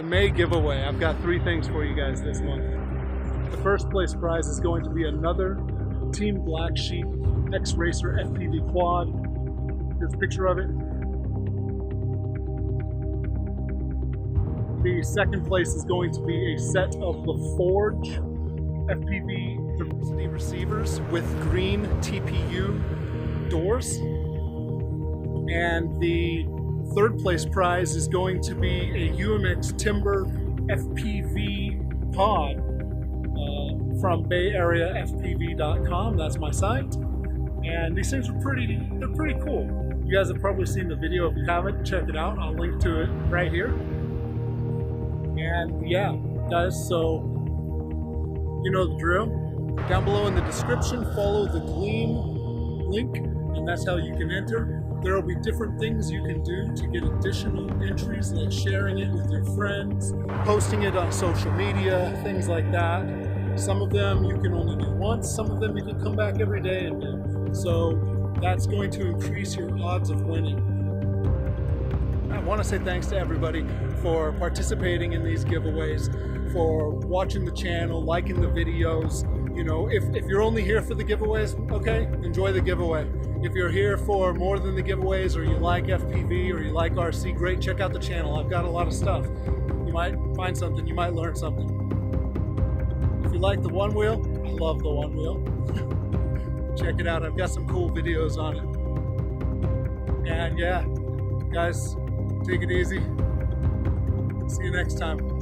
the May giveaway. I've got 3 things for you guys this month. The first place prize is going to be another Team Blacksheep XRacer FPV quad. Here's a picture of it. The second place is going to be a set of the Forge FPV diversity receivers with green TPU doors. And the third place prize is going to be a UMX Timber FPV pod from BayAreaFPV.com. That's my site. And these things are pretty cool. You guys have probably seen the video. If you haven't, check it out. I'll link to it right here. And yeah, guys, so you know the drill. Down below in the description, follow the Gleam link, and that's how you can enter. There will be different things you can do to get additional entries, like sharing it with your friends, posting it on social media, things like that. Some of them you can only do once, some of them you can come back every day and do. So that's going to increase your odds of winning. I want to say thanks to everybody for participating in these giveaways, for watching the channel, liking the videos. You know, if you're only here for the giveaways, okay, enjoy the giveaway. If you're here for more than the giveaways, or you like FPV, or you like RC, great, check out the channel. I've got a lot of stuff. You might find something, you might learn something. If you like the one wheel, I love the one wheel. Check it out, I've got some cool videos on it. And yeah, guys, take it easy. See you next time.